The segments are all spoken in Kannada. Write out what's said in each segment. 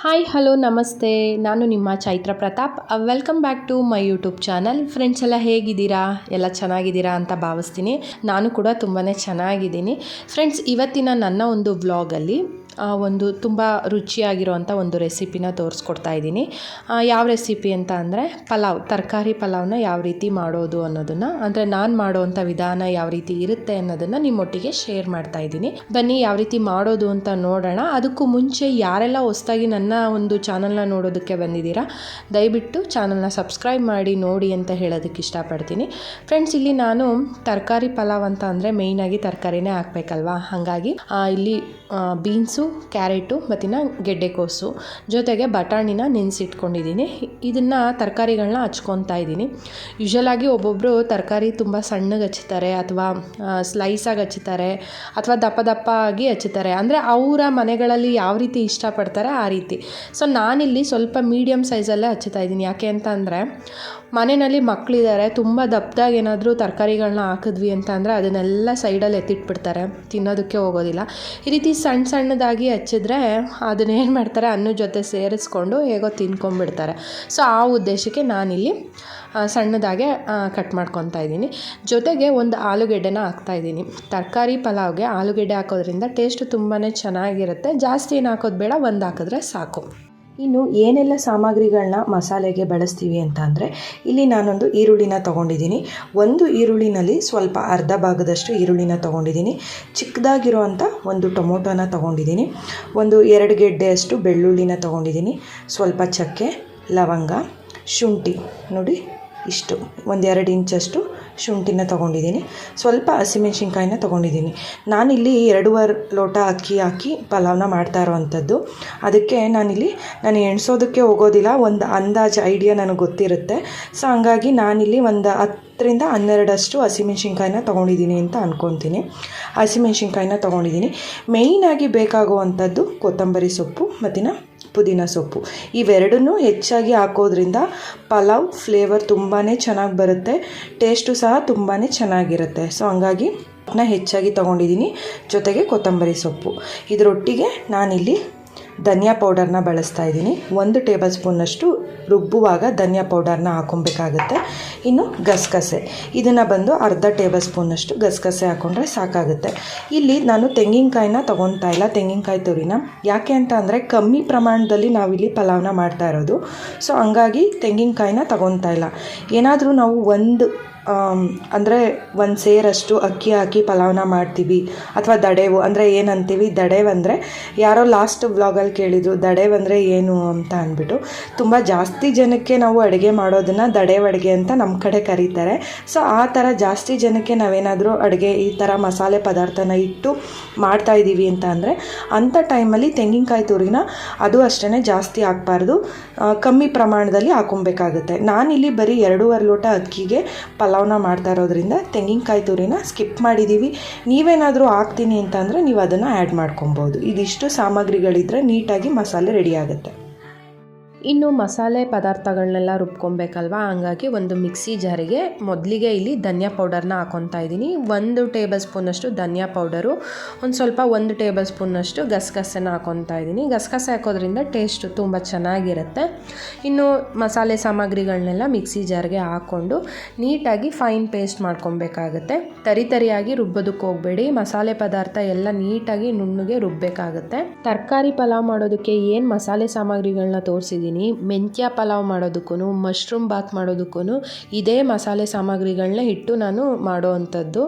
ಹಾಯ್ ಹಲೋ ನಮಸ್ತೆ. ನಾನು ನಿಮ್ಮ Chaitra Pratap. Welcome back to my YouTube channel. Friends ಎಲ್ಲ ಹೇಗಿದ್ದೀರಾ? ಎಲ್ಲ ಚೆನ್ನಾಗಿದ್ದೀರಾ ಅಂತ ಭಾವಿಸ್ತೀನಿ. ನಾನು ಕೂಡ ತುಂಬಾ ಚೆನ್ನಾಗಿದ್ದೀನಿ. ಫ್ರೆಂಡ್ಸ್, ಇವತ್ತಿನ ನನ್ನ ಒಂದು ವ್ಲಾಗಲ್ಲಿ ಒಂದು ತುಂಬ ರುಚಿಯಾಗಿರುವಂಥ ಒಂದು ರೆಸಿಪಿನ ತೋರಿಸ್ಕೊಡ್ತಾ ಇದ್ದೀನಿ. ಯಾವ ರೆಸಿಪಿ ಅಂತ ಅಂದರೆ ತರಕಾರಿ ಪಲಾವ್ನ ಯಾವ ರೀತಿ ಮಾಡೋದು ಅನ್ನೋದನ್ನು, ಅಂದರೆ ನಾನು ಮಾಡೋವಂಥ ವಿಧಾನ ಯಾವ ರೀತಿ ಇರುತ್ತೆ ಅನ್ನೋದನ್ನು ನಿಮ್ಮೊಟ್ಟಿಗೆ ಶೇರ್ ಮಾಡ್ತಾ ಇದ್ದೀನಿ. ಬನ್ನಿ ಯಾವ ರೀತಿ ಮಾಡೋದು ಅಂತ ನೋಡೋಣ. ಅದಕ್ಕೂ ಮುಂಚೆ ಯಾರೆಲ್ಲ ಹೊಸದಾಗಿ ನನ್ನ ಒಂದು ಚಾನಲ್ನ ನೋಡೋದಕ್ಕೆ ಬಂದಿದ್ದೀರಾ, ದಯವಿಟ್ಟು ಚಾನಲ್ನ ಸಬ್ಸ್ಕ್ರೈಬ್ ಮಾಡಿ ನೋಡಿ ಅಂತ ಹೇಳೋದಕ್ಕೆ ಇಷ್ಟಪಡ್ತೀನಿ. ಫ್ರೆಂಡ್ಸ್, ಇಲ್ಲಿ ನಾನು ತರಕಾರಿ ಪಲಾವ್ ಅಂತ ಅಂದರೆ ಮೇಯ್ನಾಗಿ ತರಕಾರಿನೇ ಹಾಕಬೇಕಲ್ವಾ. ಹಾಗಾಗಿ ಇಲ್ಲಿ ಬೀನ್ಸು, ಕ್ಯಾರೆಟು ಮತ್ತು ಗೆಡ್ಡೆಕೋಸು ಜೊತೆಗೆ ಬಟಾಣಿನ ನೆನೆಸಿಟ್ಕೊಂಡಿದ್ದೀನಿ. ಇದನ್ನು ತರಕಾರಿಗಳನ್ನ ಹಚ್ಕೊತಾ ಇದ್ದೀನಿ. ಯೂಶಲಾಗಿ ಒಬ್ಬೊಬ್ಬರು ತರಕಾರಿ ತುಂಬ ಸಣ್ಣಗೆ ಹಚ್ತಾರೆ, ಅಥವಾ ಸ್ಲೈಸಾಗಿ ಹಚ್ತಾರೆ, ಅಥವಾ ದಪ್ಪ ದಪ್ಪ ಆಗಿ ಹಚ್ಚುತ್ತಾರೆ. ಅಂದರೆ ಅವರ ಮನೆಗಳಲ್ಲಿ ಯಾವ ರೀತಿ ಇಷ್ಟಪಡ್ತಾರೆ ಆ ರೀತಿ. ಸೊ ನಾನಿಲ್ಲಿ ಸ್ವಲ್ಪ ಮೀಡಿಯಮ್ ಸೈಜಲ್ಲೇ ಹಚ್ಚುತ್ತಾ ಇದ್ದೀನಿ. ಯಾಕೆ ಅಂತ ಅಂದರೆ ಮನೆಯಲ್ಲಿ ಮಕ್ಕಳಿದ್ದಾರೆ, ತುಂಬ ದಪ್ಪದಾಗಿ ಏನಾದರೂ ತರಕಾರಿಗಳನ್ನ ಹಾಕಿದ್ವಿ ಅಂತ ಅಂದರೆ ಅದನ್ನೆಲ್ಲ ಸೈಡಲ್ಲಿ ಎತ್ತಿಟ್ಬಿಡ್ತಾರೆ, ತಿನ್ನೋದಕ್ಕೆ ಹೋಗೋದಿಲ್ಲ. ಈ ರೀತಿ ಸಣ್ಣ ಸಣ್ಣದಾಗಿ ಹಚ್ಚಿದ್ರೆ ಅದನ್ನೇನು ಮಾಡ್ತಾರೆ, ಅನ್ನದ ಜೊತೆ ಸೇರಿಸ್ಕೊಂಡು ಹೇಗೋ ತಿನ್ಕೊಂಡ್ಬಿಡ್ತಾರೆ. ಸೊ ಆ ಉದ್ದೇಶಕ್ಕೆ ನಾನಿಲ್ಲಿ ಸಣ್ಣದಾಗೆ ಕಟ್ ಮಾಡ್ಕೊತಾ ಇದ್ದೀನಿ. ಜೊತೆಗೆ ಒಂದು ಆಲೂಗೆಡ್ಡೆನ ಹಾಕ್ತಾಯಿದ್ದೀನಿ. ತರಕಾರಿ ಪಲಾವ್ಗೆ ಆಲೂಗೆಡ್ಡೆ ಹಾಕೋದ್ರಿಂದ ಟೇಸ್ಟು ತುಂಬಾ ಚೆನ್ನಾಗಿರುತ್ತೆ. ಜಾಸ್ತಿ ಏನು ಹಾಕೋದು ಬೇಡ, ಒಂದು ಹಾಕಿದ್ರೆ ಸಾಕು. ಇನ್ನು ಏನೆಲ್ಲ ಸಾಮಗ್ರಿಗಳನ್ನ ಮಸಾಲೆಗೆ ಬಳಸ್ತೀವಿ ಅಂತ ಅಂದರೆ, ಇಲ್ಲಿ ನಾನೊಂದು ಈರುಳ್ಳಿನ ತೊಗೊಂಡಿದ್ದೀನಿ. ಒಂದು ಈರುಳ್ಳಿನಲ್ಲಿ ಸ್ವಲ್ಪ ಅರ್ಧ ಭಾಗದಷ್ಟು ಈರುಳ್ಳಿನ ತೊಗೊಂಡಿದ್ದೀನಿ. ಚಿಕ್ಕದಾಗಿರುವಂಥ ಒಂದು ಟೊಮೊಟೊನ ತೊಗೊಂಡಿದ್ದೀನಿ. ಒಂದು 2 ಗೆಡ್ಡೆಯಷ್ಟು ಬೆಳ್ಳುಳ್ಳಿನ ತೊಗೊಂಡಿದ್ದೀನಿ. ಸ್ವಲ್ಪ ಚಕ್ಕೆ, ಲವಂಗ, ಶುಂಠಿ ನೋಡಿ ಇಷ್ಟು, ಒಂದು 2 ಇಂಚಷ್ಟು ಶುಂಠಿನ ತೊಗೊಂಡಿದ್ದೀನಿ. ಸ್ವಲ್ಪ ಹಸಿಮೆಣ್ಸಿನ್ಕಾಯಿನ ತೊಗೊಂಡಿದ್ದೀನಿ. ನಾನಿಲ್ಲಿ 2.5 ಲೋಟ ಅಕ್ಕಿ ಹಾಕಿ ಪಲಾವ್ನ ಮಾಡ್ತಾ ಇರೋವಂಥದ್ದು. ಅದಕ್ಕೆ ನಾನು ಎಣಿಸೋದಕ್ಕೆ ಹೋಗೋದಿಲ್ಲ, ಒಂದು ಅಂದಾಜು ಐಡಿಯಾ ನನಗೆ ಗೊತ್ತಿರುತ್ತೆ. ಸೊ ಹಂಗಾಗಿ ನಾನಿಲ್ಲಿ ಒಂದು 10ರಿಂದ 12 ಹಸಿಮೆಣ್ಸಿನ್ಕಾಯಿನ ತೊಗೊಂಡಿದ್ದೀನಿ ಅಂತ ಅಂದ್ಕೊತೀನಿ. ಹಸಿಮೆಣ್ಸಿನ್ಕಾಯಿನ ತೊಗೊಂಡಿದ್ದೀನಿ. ಮೇಯ್ನಾಗಿ ಬೇಕಾಗುವಂಥದ್ದು ಕೊತ್ತಂಬರಿ ಸೊಪ್ಪು ಮತ್ತು ಪುದೀನ ಸೊಪ್ಪು. ಇವೆರಡನ್ನೂ ಹೆಚ್ಚಾಗಿ ಹಾಕೋದ್ರಿಂದ ಪಲಾವ್ ಫ್ಲೇವರ್ ತುಂಬಾ ಚೆನ್ನಾಗಿ ಬರುತ್ತೆ, ಟೇಸ್ಟು ಸಹ ತುಂಬಾ ಚೆನ್ನಾಗಿರುತ್ತೆ. ಸೊ ಹಂಗಾಗಿ ಹೆಚ್ಚಾಗಿ ತೊಗೊಂಡಿದ್ದೀನಿ. ಜೊತೆಗೆ ಕೊತ್ತಂಬರಿ ಸೊಪ್ಪು. ಇದರೊಟ್ಟಿಗೆ ನಾನಿಲ್ಲಿ ಧನಿಯಾ ಪೌಡರ್ನ ಬಳಸ್ತಾ ಇದ್ದೀನಿ. 1 ಟೇಬಲ್ ಸ್ಪೂನಷ್ಟು ರುಬ್ಬುವಾಗ ಧನಿಯಾ ಪೌಡರ್ನ ಹಾಕೊಬೇಕಾಗುತ್ತೆ. ಇನ್ನು ಗಸಗಸೆ, ಇದನ್ನು ಬಂದು ಅರ್ಧ ಟೇಬಲ್ ಸ್ಪೂನಷ್ಟು ಗಸಗಸೆ ಹಾಕ್ಕೊಂಡ್ರೆ ಸಾಕಾಗುತ್ತೆ. ಇಲ್ಲಿ ನಾನು ತೆಂಗಿನಕಾಯಿನ ತೊಗೊತಾ ಇಲ್ಲ, ತೆಂಗಿನಕಾಯಿ ತುರಿನ. ಯಾಕೆ ಅಂತ ಅಂದರೆ ಕಮ್ಮಿ ಪ್ರಮಾಣದಲ್ಲಿ ನಾವಿಲ್ಲಿ ಪಲಾವ್ನ ಮಾಡ್ತಾ ಇರೋದು. ಸೊ ಹಂಗಾಗಿ ತೆಂಗಿನಕಾಯಿನ ತೊಗೊತಾ ಇಲ್ಲ. ಏನಾದರೂ ನಾವು ಅಂದರೆ 1 ಸೇರಷ್ಟು ಅಕ್ಕಿ ಹಾಕಿ ಪಲಾವ್ನ ಮಾಡ್ತೀವಿ, ಅಥವಾ ದಡೇವು ಅಂದರೆ ಏನಂತೀವಿ, ದಡೇವು ಅಂದರೆ ಯಾರೋ ಲಾಸ್ಟ್ ವ್ಲಾಗಲ್ಲಿ ಕೇಳಿದರು ದಡೇವು ಅಂದರೆ ಏನು ಅಂತ ಅಂದ್ಬಿಟ್ಟು. ತುಂಬ ಜಾಸ್ತಿ ಜನಕ್ಕೆ ನಾವು ಅಡುಗೆ ಮಾಡೋದನ್ನು ದಡೇವು ಅಡುಗೆ ಅಂತ ನಮ್ಮ ಕಡೆ ಕರೀತಾರೆ. ಸೊ ಆ ಥರ ಜಾಸ್ತಿ ಜನಕ್ಕೆ ನಾವೇನಾದರೂ ಅಡುಗೆ ಈ ಥರ ಮಸಾಲೆ ಪದಾರ್ಥನ ಇಟ್ಟು ಮಾಡ್ತಾಯಿದ್ದೀವಿ ಅಂತ ಅಂದರೆ ಅಂಥ ಟೈಮಲ್ಲಿ ತೆಂಗಿನಕಾಯಿ ತುರಿನ ಅದು ಅಷ್ಟೇ ಜಾಸ್ತಿ ಹಾಕಬಾರ್ದು, ಕಮ್ಮಿ ಪ್ರಮಾಣದಲ್ಲಿ ಹಾಕೊಬೇಕಾಗುತ್ತೆ. ನಾನಿಲ್ಲಿ ಬರೀ 2.5 ಲೋಟ ಅಕ್ಕಿಗೆ ಪಲಾವ್ನ ಮಾಡ್ತಾ ಇರೋದ್ರಿಂದ ತೆಂಗಿನಕಾಯಿ ತುರಿನ ಸ್ಕಿಪ್ ಮಾಡಿದ್ದೀವಿ. ನೀವೇನಾದರೂ ಹಾಕ್ತೀನಿ ಅಂತಂದರೆ ನೀವು ಅದನ್ನು ಆ್ಯಡ್ ಮಾಡ್ಕೊಬೋದು. ಇದಿಷ್ಟು ಸಾಮಗ್ರಿಗಳಿದ್ದರೆ ನೀಟಾಗಿ ಮಸಾಲೆ ರೆಡಿ ಆಗುತ್ತೆ. ಇನ್ನು ಮಸಾಲೆ ಪದಾರ್ಥಗಳನ್ನೆಲ್ಲ ರುಬ್ಕೊಬೇಕಲ್ವ, ಹಂಗಾಗಿ ಒಂದು ಮಿಕ್ಸಿ ಜಾರಿಗೆ ಮೊದಲಿಗೆ ಇಲ್ಲಿ ಧನಿಯಾ ಪೌಡರ್ನ ಹಾಕ್ಕೊತಾ ಇದ್ದೀನಿ. 1 ಟೇಬಲ್ ಸ್ಪೂನಷ್ಟು ಧನಿಯಾ ಪೌಡರು, ಒಂದು ಸ್ವಲ್ಪ 1 ಟೇಬಲ್ ಸ್ಪೂನಷ್ಟು ಗಸಗಸೆನ ಹಾಕ್ಕೊತಾ ಇದ್ದೀನಿ. ಗಸಗಸೆ ಹಾಕೋದ್ರಿಂದ ಟೇಸ್ಟು ತುಂಬ ಚೆನ್ನಾಗಿರುತ್ತೆ. ಇನ್ನು ಮಸಾಲೆ ಸಾಮಗ್ರಿಗಳನ್ನೆಲ್ಲ ಮಿಕ್ಸಿ ಜಾರ್ಗೆ ಹಾಕ್ಕೊಂಡು ನೀಟಾಗಿ ಫೈನ್ ಪೇಸ್ಟ್ ಮಾಡ್ಕೊಬೇಕಾಗುತ್ತೆ. ತರಿಯಾಗಿ ರುಬ್ಬೋದಕ್ಕೆ ಹೋಗಬೇಡಿ. ಮಸಾಲೆ ಪದಾರ್ಥ ಎಲ್ಲ ನೀಟಾಗಿ ನುಣ್ಣಗೆ ರುಬ್ಬಬೇಕಾಗುತ್ತೆ. ತರಕಾರಿ ಪಲಾವ್ ಮಾಡೋದಕ್ಕೆ ಏನು ಮಸಾಲೆ ಸಾಮಗ್ರಿಗಳನ್ನ ತೋರಿಸಿದ್ದೀನಿ, ಮೆಂತ್ಯ ಪಲಾವ್ ಮಾಡೋದಕ್ಕೂ ಮಶ್ರೂಮ್ ಬಾತ್ ಮಾಡೋದಕ್ಕೂ ಇದೇ ಮಸಾಲೆ ಸಾಮಗ್ರಿಗಳನ್ನ ಇಟ್ಟು ನಾನು ಮಾಡೋ ಅಂಥದ್ದು.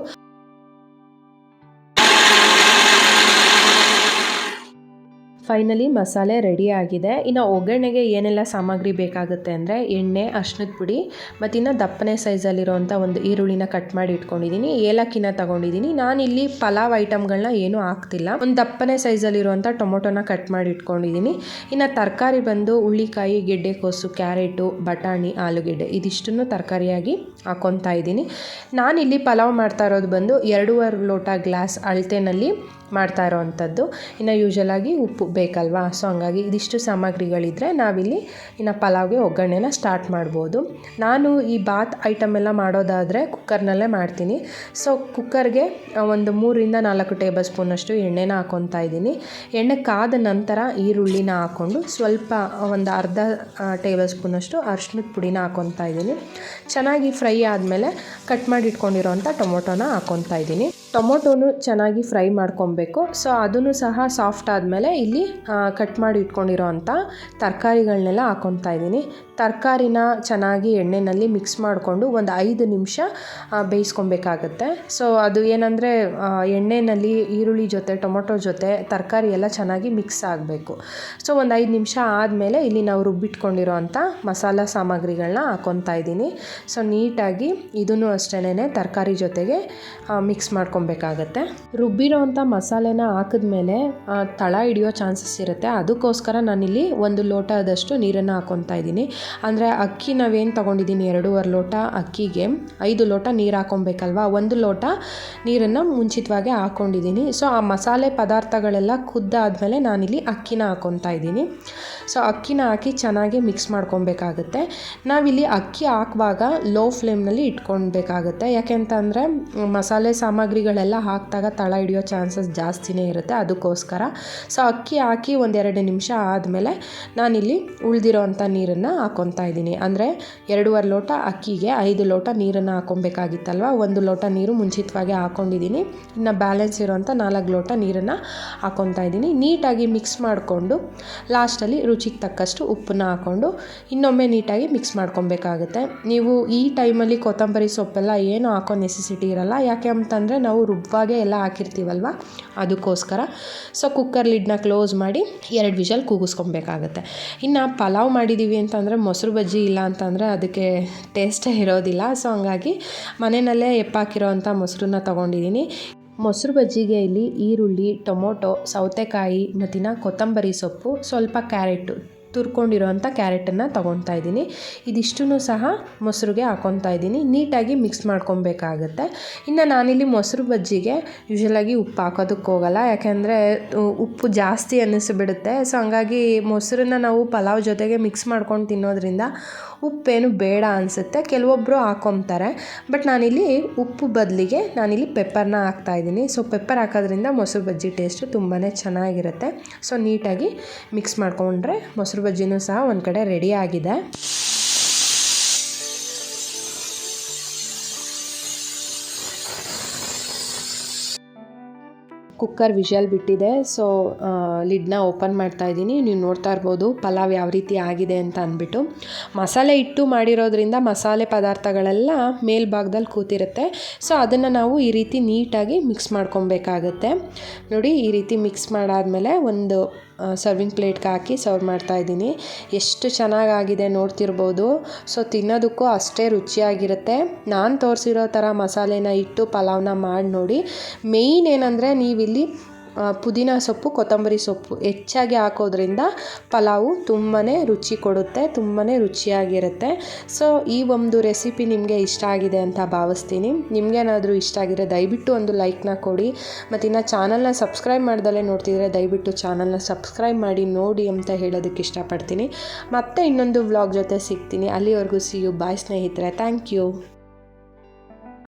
ಫೈನಲಿ ಮಸಾಲೆ ರೆಡಿ ಆಗಿದೆ. ಇನ್ನು ಒಗ್ಗರಣೆಗೆ ಏನೆಲ್ಲ ಸಾಮಗ್ರಿ ಬೇಕಾಗುತ್ತೆ ಅಂದರೆ ಎಣ್ಣೆ, ಅರ್ಶಿನದ ಪುಡಿ, ಮತ್ತು ಇನ್ನು ದಪ್ಪನೆ ಸೈಜಲ್ಲಿರೋವಂಥ ಒಂದು ಈರುಳ್ಳಿನ ಕಟ್ ಮಾಡಿ ಇಟ್ಕೊಂಡಿದ್ದೀನಿ. ಏಲಕ್ಕಿನ ತೊಗೊಂಡಿದ್ದೀನಿ. ನಾನಿಲ್ಲಿ ಪಲಾವ್ ಐಟಮ್ಗಳನ್ನ ಏನೂ ಹಾಕ್ತಿಲ್ಲ. ಒಂದು ದಪ್ಪನೆ ಸೈಜಲ್ಲಿರುವಂಥ ಟೊಮೊಟೊನ ಕಟ್ ಮಾಡಿ ಇಟ್ಕೊಂಡಿದ್ದೀನಿ. ಇನ್ನು ತರಕಾರಿ ಬಂದು ಹುಳ್ಳಿಕಾಯಿ, ಗೆಡ್ಡೆಕೋಸು, ಕ್ಯಾರೆಟು, ಬಟಾಣಿ, ಆಲೂಗೆಡ್ಡೆ ಇದಿಷ್ಟನ್ನು ತರಕಾರಿಯಾಗಿ ಹಾಕ್ಕೊತಾ ಇದ್ದೀನಿ. ನಾನಿಲ್ಲಿ ಪಲಾವ್ ಮಾಡ್ತಾ ಇರೋದು ಬಂದು 2.5 ಲೋಟ ಗ್ಲಾಸ್ ಅಳತೆನಲ್ಲಿ ಮಾಡ್ತಾ ಇರೋವಂಥದ್ದು. ಇನ್ನು ಯೂಶಲಾಗಿ ಉಪ್ಪು ಬೇಕಲ್ವಾ. ಸೊ ಹಂಗಾಗಿ ಇದಿಷ್ಟು ಸಾಮಗ್ರಿಗಳಿದ್ದರೆ ನಾವಿಲ್ಲಿ ಇನ್ನು ಪಲಾವ್ಗೆ ಒಗ್ಗರಣೆನ ಸ್ಟಾರ್ಟ್ ಮಾಡ್ಬೋದು. ನಾನು ಈ ಬಾತ್ ಐಟಮ್ ಎಲ್ಲ ಮಾಡೋದಾದರೆ ಕುಕ್ಕರ್ನಲ್ಲೇ ಮಾಡ್ತೀನಿ. ಸೊ ಕುಕ್ಕರ್ಗೆ ಒಂದು 3-4 ಟೇಬಲ್ ಸ್ಪೂನಷ್ಟು ಎಣ್ಣೆನ ಹಾಕ್ಕೊತಾ ಇದ್ದೀನಿ. ಎಣ್ಣೆ ಕಾದ ನಂತರ ಈರುಳ್ಳಿನ ಹಾಕ್ಕೊಂಡು ಸ್ವಲ್ಪ ಒಂದು ಅರ್ಧ ಟೇಬಲ್ ಸ್ಪೂನಷ್ಟು ಅರಿಶಿಣದ ಪುಡಿನ ಹಾಕ್ಕೊತಾ ಇದ್ದೀನಿ. ಚೆನ್ನಾಗಿ ಫ್ರೈ ಆದಮೇಲೆ ಕಟ್ ಮಾಡಿ ಇಟ್ಕೊಂಡಿರೋಂಥ ಟೊಮೊಟೊನ ಹಾಕ್ಕೊತಾ ಇದ್ದೀನಿ. ಟೊಮೊಟೊನು ಚೆನ್ನಾಗಿ ಫ್ರೈ ಮಾಡ್ಕೊಬೇಕು. ಸೊ ಅದನ್ನು ಸಹ ಸಾಫ್ಟ್ ಆದಮೇಲೆ ಇಲ್ಲಿ ಕಟ್ ಮಾಡಿ ಇಟ್ಕೊಂಡಿರೋ ಅಂಥ ತರಕಾರಿಗಳನ್ನೆಲ್ಲ ಹಾಕ್ಕೊತಾ ಇದ್ದೀನಿ. ತರಕಾರಿನ ಚೆನ್ನಾಗಿ ಎಣ್ಣೆಯಲ್ಲಿ ಮಿಕ್ಸ್ ಮಾಡಿಕೊಂಡು ಒಂದು 5 ನಿಮಿಷ ಬೇಯಿಸ್ಕೊಬೇಕಾಗತ್ತೆ. ಸೊ ಅದು ಏನಂದರೆ ಎಣ್ಣೆಯಲ್ಲಿ ಈರುಳ್ಳಿ ಜೊತೆ ಟೊಮೊಟೊ ಜೊತೆ ತರಕಾರಿ ಎಲ್ಲ ಚೆನ್ನಾಗಿ ಮಿಕ್ಸ್ ಆಗಬೇಕು. ಸೊ ಒಂದು 5 ನಿಮಿಷ ಆದಮೇಲೆ ಇಲ್ಲಿ ನಾವು ರುಬ್ಬಿಟ್ಕೊಂಡಿರೋ ಅಂಥ ಮಸಾಲ ಸಾಮಗ್ರಿಗಳನ್ನ ಹಾಕ್ಕೊತಾ ಇದ್ದೀನಿ. ಸೊ ನೀಟಾಗಿ ಇದನ್ನು ಅಷ್ಟೇ ತರಕಾರಿ ಜೊತೆಗೆ ಮಿಕ್ಸ್ ಮಾಡ್ಕೊಬೇಕಾಗತ್ತೆ. ರುಬ್ಬಿರೋ ಅಂಥ ಮಸಾಲೆನ ಹಾಕಿದ್ಮೇಲೆ ತಳ ಹಿಡಿಯೋ ಚಾನ್ಸಸ್ ಇರುತ್ತೆ. ಅದಕ್ಕೋಸ್ಕರ ನಾನಿಲ್ಲಿ 1 ಲೋಟದಷ್ಟು ನೀರನ್ನು ಹಾಕ್ಕೊತಾ ಇದ್ದೀನಿ. ಅಂದರೆ ಅಕ್ಕಿ ನಾವೇನು ತೊಗೊಂಡಿದ್ದೀನಿ 2.5 ಲೋಟ ಅಕ್ಕಿಗೆ 5 ಲೋಟ ನೀರು ಹಾಕ್ಕೊಬೇಕಲ್ವ. 1 ಲೋಟ ನೀರನ್ನು ಮುಂಚಿತವಾಗಿ ಹಾಕ್ಕೊಂಡಿದ್ದೀನಿ. ಸೊ ಆ ಮಸಾಲೆ ಪದಾರ್ಥಗಳೆಲ್ಲ ಕುದ್ದಾದಮೇಲೆ ನಾನಿಲ್ಲಿ ಅಕ್ಕಿನ ಹಾಕ್ಕೊತಾ ಇದ್ದೀನಿ. ಸೊ ಅಕ್ಕಿನ ಹಾಕಿ ಚೆನ್ನಾಗಿ ಮಿಕ್ಸ್ ಮಾಡ್ಕೊಬೇಕಾಗುತ್ತೆ. ನಾವಿಲ್ಲಿ ಅಕ್ಕಿ ಹಾಕುವಾಗ ಲೋ ಫ್ಲೇಮ್ನಲ್ಲಿ ಇಟ್ಕೊಳ್ಬೇಕಾಗುತ್ತೆ. ಯಾಕೆಂತಂದರೆ ಮಸಾಲೆ ಸಾಮಗ್ರಿಗಳೆಲ್ಲ ಹಾಕಿದಾಗ ತಳ ಹಿಡಿಯೋ ಚಾನ್ಸಸ್ ಜಾಸ್ತಿನೇ ಇರುತ್ತೆ. ಅದಕ್ಕೋಸ್ಕರ ಸೊ ಅಕ್ಕಿ ಹಾಕಿ 1-2 ನಿಮಿಷ ಆದಮೇಲೆ ನಾನಿಲ್ಲಿ ಉಳಿದಿರೋ ಅಂಥ ನೀರನ್ನು ಹಾಕ್ಕೊತಾ ಇದ್ದೀನಿ. ಅಂದರೆ 2.5 ಲೋಟ ಅಕ್ಕಿಗೆ 5 ಲೋಟ ನೀರನ್ನು ಹಾಕ್ಕೊಬೇಕಾಗಿತ್ತಲ್ವ. 1 ಲೋಟ ನೀರು ಮುಂಚಿತವಾಗಿ ಹಾಕ್ಕೊಂಡಿದ್ದೀನಿ. ಇನ್ನು ಬ್ಯಾಲೆನ್ಸ್ ಇರೋಂಥ 4 ಲೋಟ ನೀರನ್ನು ಹಾಕ್ಕೊತಾ ಇದ್ದೀನಿ. ನೀಟಾಗಿ ಮಿಕ್ಸ್ ಮಾಡಿಕೊಂಡು ಲಾಸ್ಟಲ್ಲಿ ರುಚಿಗೆ ತಕ್ಕಷ್ಟು ಉಪ್ಪನ್ನ ಹಾಕ್ಕೊಂಡು ಇನ್ನೊಮ್ಮೆ ನೀಟಾಗಿ ಮಿಕ್ಸ್ ಮಾಡ್ಕೊಬೇಕಾಗುತ್ತೆ. ನೀವು ಈ ಟೈಮಲ್ಲಿ ಕೊತ್ತಂಬರಿ ಸೊಪ್ಪೆಲ್ಲ ಏನು ಹಾಕೋ ನೆಸೆಸಿಟಿ ಇರಲ್ಲ. ಯಾಕೆ ಅಂತಂದರೆ ನಾವು ರುಬ್ಬಾಗೆ ಎಲ್ಲ ಹಾಕಿರ್ತೀವಲ್ವ, ಅದಕ್ಕೋಸ್ಕರ. ಸೊ ಕುಕ್ಕರ್ ಲಿಡ್ನ ಕ್ಲೋಸ್ ಮಾಡಿ 2 ವಿಷಲ್ ಕೂಗಿಸ್ಕೊಬೇಕಾಗತ್ತೆ. ಇನ್ನು ಪಲಾವ್ ಮಾಡಿದ್ದೀವಿ ಅಂತಂದರೆ ಮೊಸರು ಬಜ್ಜಿ ಇಲ್ಲ ಅಂತಂದರೆ ಅದಕ್ಕೆ ಟೇಸ್ಟೇ ಇರೋದಿಲ್ಲ. ಸೊ ಹಂಗಾಗಿ ಮನೆಯಲ್ಲೇ ಎಪ್ಪಾಕಿರೋ ಅಂಥ ಮೊಸರನ್ನ ತೊಗೊಂಡಿದ್ದೀನಿ. ಮೊಸರು ಬಜ್ಜಿಗೆ ಇಲ್ಲಿ ಈರುಳ್ಳಿ, ಟೊಮೊಟೊ, ಸೌತೆಕಾಯಿ ಮತ್ತು ಕೊತ್ತಂಬರಿ ಸೊಪ್ಪು, ಸ್ವಲ್ಪ ಕ್ಯಾರೆಟು, ತುರ್ಕೊಂಡಿರೋಂಥ ಕ್ಯಾರೆಟನ್ನು ತೊಗೊತಾ ಇದ್ದೀನಿ. ಇದಿಷ್ಟೂ ಸಹ ಮೊಸರಿಗೆ ಹಾಕ್ಕೊತಾ ಇದ್ದೀನಿ. ನೀಟಾಗಿ ಮಿಕ್ಸ್ ಮಾಡ್ಕೊಬೇಕಾಗತ್ತೆ. ಇನ್ನು ನಾನಿಲ್ಲಿ ಮೊಸರು ಬಜ್ಜಿಗೆ ಯೂಶ್ವಲಾಗಿ ಉಪ್ಪು ಹಾಕೋದಕ್ಕೆ ಹೋಗಲ್ಲ. ಯಾಕೆಂದರೆ ಉಪ್ಪು ಜಾಸ್ತಿ ಅನ್ನಿಸ್ಬಿಡುತ್ತೆ. ಸೊ ಹಂಗಾಗಿ ಮೊಸರನ್ನ ನಾವು ಪಲಾವ್ ಜೊತೆಗೆ ಮಿಕ್ಸ್ ಮಾಡ್ಕೊಂಡು ತಿನ್ನೋದ್ರಿಂದ ಉಪ್ಪೇನು ಬೇಡ ಅನಿಸುತ್ತೆ. ಕೆಲವೊಬ್ಬರು ಹಾಕ್ಕೊತಾರೆ. ಬಟ್ ನಾನಿಲ್ಲಿ ಉಪ್ಪು ಬದಲಿಗೆ ನಾನಿಲ್ಲಿ ಪೆಪ್ಪರ್ನ ಹಾಕ್ತಾಯಿದ್ದೀನಿ. ಸೊ ಪೆಪ್ಪರ್ ಹಾಕೋದ್ರಿಂದ ಮೊಸರು ಬಜ್ಜಿ ಟೇಸ್ಟು ತುಂಬಾ ಚೆನ್ನಾಗಿರುತ್ತೆ. ಸೊ ನೀಟಾಗಿ ಮಿಕ್ಸ್ ಮಾಡ್ಕೊಂಡ್ರೆ ಮೊಸರು ಬಜ್ಜಿನೂ ಸಹ ಒಂದು ಕಡೆ ರೆಡಿ ಆಗಿದೆ. ಕುಕ್ಕರ್ ವಿಷಲ್ ಬಿಟ್ಟಿದೆ. ಸೊ ಲಿಡ್ನ ಓಪನ್ ಮಾಡ್ತಾ ಇದ್ದೀನಿ. ನೀವು ನೋಡ್ತಾ ಇರ್ಬೋದು ಪಲಾವ್ ಯಾವ ರೀತಿ ಆಗಿದೆ ಅಂತ ಅಂದ್ಬಿಟ್ಟು. ಮಸಾಲೆ ಇಟ್ಟು ಮಾಡಿರೋದ್ರಿಂದ ಮಸಾಲೆ ಪದಾರ್ಥಗಳೆಲ್ಲ ಮೇಲ್ಭಾಗದಲ್ಲಿ ಕೂತಿರುತ್ತೆ. ಸೊ ಅದನ್ನು ನಾವು ಈ ರೀತಿ ನೀಟಾಗಿ ಮಿಕ್ಸ್ ಮಾಡ್ಕೊಬೇಕಾಗತ್ತೆ. ನೋಡಿ, ಈ ರೀತಿ ಮಿಕ್ಸ್ ಮಾಡಾದಮೇಲೆ ಒಂದು ಸರ್ವಿಂಗ್ ಪ್ಲೇಟ್ಗೆ ಹಾಕಿ ಸರ್ವ್ ಮಾಡ್ತಾಯಿದ್ದೀನಿ. ಎಷ್ಟು ಚೆನ್ನಾಗಾಗಿದೆ ನೋಡ್ತಿರ್ಬೋದು. ಸೊ ತಿನ್ನೋದಕ್ಕೂ ಅಷ್ಟೇ ರುಚಿಯಾಗಿರುತ್ತೆ. ನಾನು ತೋರಿಸಿರೋ ಥರ ಮಸಾಲೆನ ಇಟ್ಟು ಪಲಾವ್ನ ಮಾಡಿ ನೋಡಿ. ಮೇಯ್ನ್ ಏನಂದರೆ ನೀವಿಲ್ಲಿ ಪುದೀನ ಸೊಪ್ಪು, ಕೊತ್ತಂಬರಿ ಸೊಪ್ಪು ಹೆಚ್ಚಾಗಿ ಹಾಕೋದ್ರಿಂದ ಪಲಾವು ತುಂಬಾ ರುಚಿ ಕೊಡುತ್ತೆ, ತುಂಬಾ ರುಚಿಯಾಗಿರುತ್ತೆ. ಸೊ ಈ ಒಂದು ರೆಸಿಪಿ ನಿಮಗೆ ಇಷ್ಟ ಆಗಿದೆ ಅಂತ ಭಾವಿಸ್ತೀನಿ. ನಿಮಗೇನಾದರೂ ಇಷ್ಟ ಆಗಿದ್ರೆ ದಯವಿಟ್ಟು ಒಂದು ಲೈಕ್ನ ಕೊಡಿ. ಮತ್ತು ಇನ್ನು ಚಾನಲ್ನ ಸಬ್ಸ್ಕ್ರೈಬ್ ಮಾಡ್ದಲೇ ನೋಡ್ತಿದ್ರೆ ದಯವಿಟ್ಟು ಚಾನಲ್ನ ಸಬ್ಸ್ಕ್ರೈಬ್ ಮಾಡಿ ನೋಡಿ ಅಂತ ಹೇಳೋದಕ್ಕೆ ಇಷ್ಟಪಡ್ತೀನಿ. ಮತ್ತೆ ಇನ್ನೊಂದು ವ್ಲಾಗ್ ಜೊತೆ ಸಿಗ್ತೀನಿ. ಅಲ್ಲಿವರೆಗೂ ಸಿ ಯು. ಬಾಯ್ ಸ್ನೇಹಿತರೆ. Thank you.